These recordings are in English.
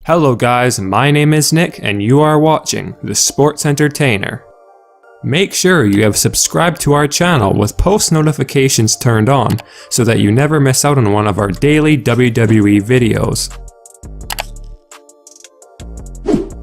Hello guys, my name is Nick and you are watching The Sports Entertainer. Make sure you have subscribed to our channel with post notifications turned on so that you never miss out on one of our daily WWE videos.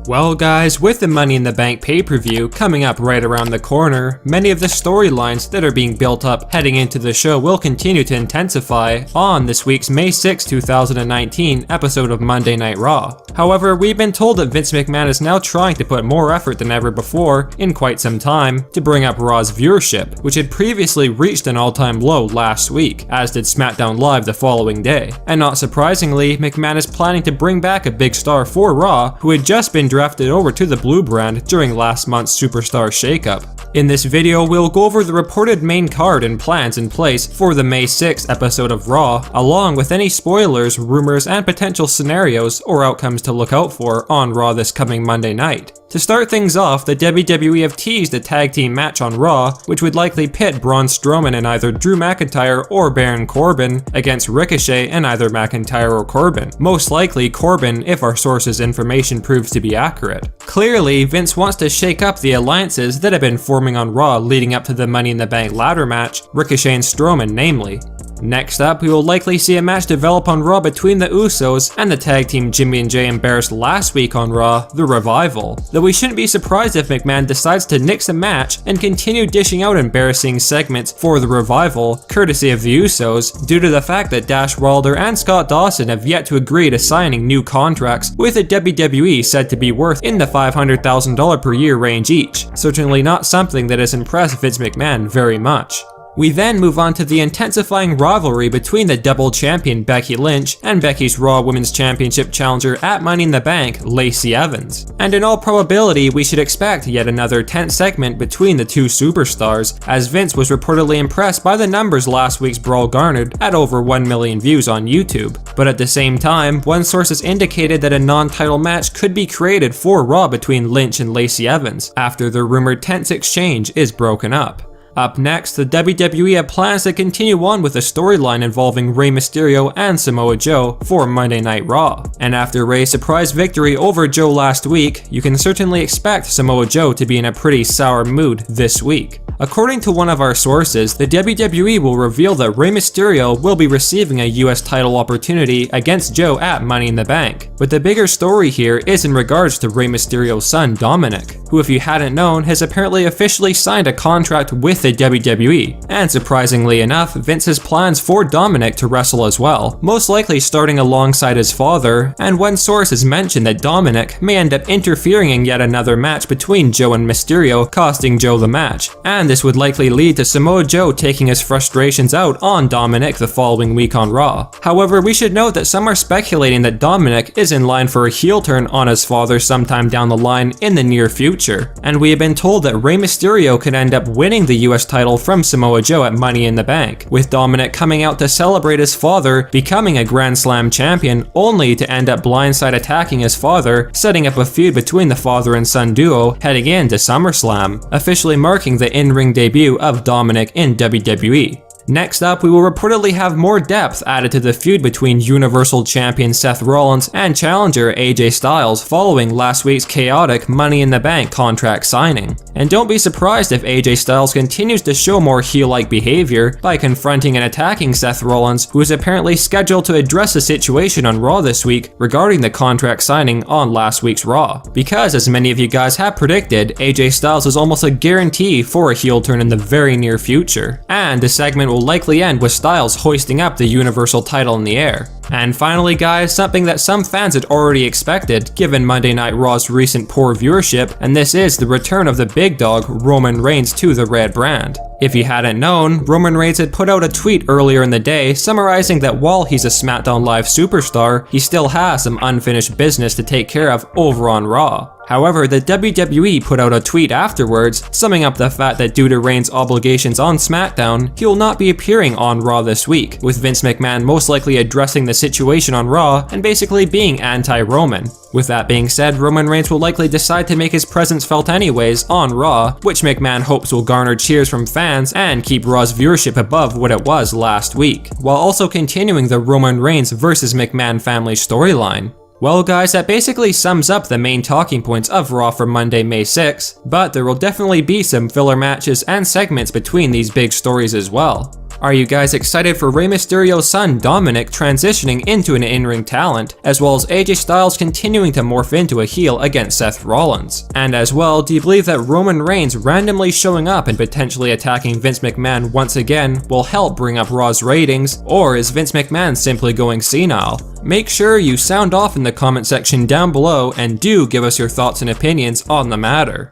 Well guys, with the Money in the Bank pay-per-view coming up right around the corner, many of the storylines that are being built up heading into the show will continue to intensify on this week's May 6, 2019 episode of Monday Night Raw. However, we've been told that Vince McMahon is now trying to put more effort than ever before, in quite some time, to bring up Raw's viewership, which had previously reached an all-time low last week, as did SmackDown Live the following day. And not surprisingly, McMahon is planning to bring back a big star for Raw who had just been drafted over to the Blue brand during last month's Superstar shakeup. In this video, we'll go over the reported main card and plans in place for the May 6th episode of Raw, along with any spoilers, rumors, and potential scenarios or outcomes to look out for on Raw this coming Monday night. To start things off, the WWE have teased a tag team match on Raw, which would likely pit Braun Strowman and either Drew McIntyre or Baron Corbin against Ricochet and either McIntyre or Corbin. Most likely Corbin if our source's information proves to be accurate. Clearly, Vince wants to shake up the alliances that have been forming on Raw leading up to the Money in the Bank ladder match, Ricochet and Strowman namely. Next up, we will likely see a match develop on Raw between the Usos and the tag team Jimmy and Jay embarrassed last week on Raw, The Revival. Though we shouldn't be surprised if McMahon decides to nix a match and continue dishing out embarrassing segments for The Revival, courtesy of the Usos, due to the fact that Dash Wilder and Scott Dawson have yet to agree to signing new contracts with the WWE said to be worth in the $500,000 per year range each. Certainly not something that has impressed Vince McMahon very much. We then move on to the intensifying rivalry between the double champion Becky Lynch and Becky's Raw Women's Championship challenger at Money in the Bank, Lacey Evans. And in all probability, we should expect yet another tense segment between the two superstars, as Vince was reportedly impressed by the numbers last week's brawl garnered at over 1 million views on YouTube. But at the same time, one source has indicated that a non-title match could be created for Raw between Lynch and Lacey Evans, after their rumored tense exchange is broken up. Up next, the WWE have plans to continue on with a storyline involving Rey Mysterio and Samoa Joe for Monday Night Raw. And after Rey's surprise victory over Joe last week, you can certainly expect Samoa Joe to be in a pretty sour mood this week. According to one of our sources, the WWE will reveal that Rey Mysterio will be receiving a US title opportunity against Joe at Money in the Bank. But the bigger story here is in regards to Rey Mysterio's son Dominic, who if you hadn't known has apparently officially signed a contract with the WWE. And surprisingly enough, Vince has plans for Dominic to wrestle as well, most likely starting alongside his father, and one source has mentioned that Dominic may end up interfering in yet another match between Joe and Mysterio, costing Joe the match. And this would likely lead to Samoa Joe taking his frustrations out on Dominic the following week on Raw. However, we should note that some are speculating that Dominic is in line for a heel turn on his father sometime down the line in the near future. And we have been told that Rey Mysterio could end up winning the US title from Samoa Joe at Money in the Bank, with Dominic coming out to celebrate his father becoming a Grand Slam champion, only to end up blindside attacking his father, setting up a feud between the father and son duo heading into SummerSlam, officially marking the in-ring debut of Dominic in WWE. Next up, we will reportedly have more depth added to the feud between Universal Champion Seth Rollins and challenger AJ Styles following last week's chaotic Money in the Bank contract signing. And don't be surprised if AJ Styles continues to show more heel-like behavior by confronting and attacking Seth Rollins, who is apparently scheduled to address the situation on Raw this week regarding the contract signing on last week's Raw. Because as many of you guys have predicted, AJ Styles is almost a guarantee for a heel turn in the very near future. And the segment will likely end with Styles hoisting up the Universal title in the air. And finally guys, something that some fans had already expected given Monday Night Raw's recent poor viewership, and this is the return of the big dog Roman Reigns to the Red brand. If you hadn't known, Roman Reigns had put out a tweet earlier in the day summarizing that while he's a SmackDown Live superstar, he still has some unfinished business to take care of over on Raw. However, the WWE put out a tweet afterwards, summing up the fact that due to Reigns' obligations on SmackDown, he will not be appearing on Raw this week, with Vince McMahon most likely addressing the situation on Raw and basically being anti-Roman. With that being said, Roman Reigns will likely decide to make his presence felt anyways on Raw, which McMahon hopes will garner cheers from fans and keep Raw's viewership above what it was last week, while also continuing the Roman Reigns versus McMahon family storyline. Well guys, that basically sums up the main talking points of Raw for Monday, May 6th, but there will definitely be some filler matches and segments between these big stories as well. Are you guys excited for Rey Mysterio's son Dominic transitioning into an in-ring talent, as well as AJ Styles continuing to morph into a heel against Seth Rollins? And as well, do you believe that Roman Reigns randomly showing up and potentially attacking Vince McMahon once again will help bring up Raw's ratings, or is Vince McMahon simply going senile? Make sure you sound off in the comment section down below and do give us your thoughts and opinions on the matter.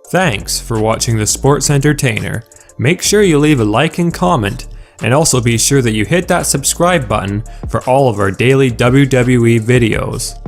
Thanks for watching The Sports Entertainer. Make sure you leave a like and comment, and also be sure that you hit that subscribe button for all of our daily WWE videos.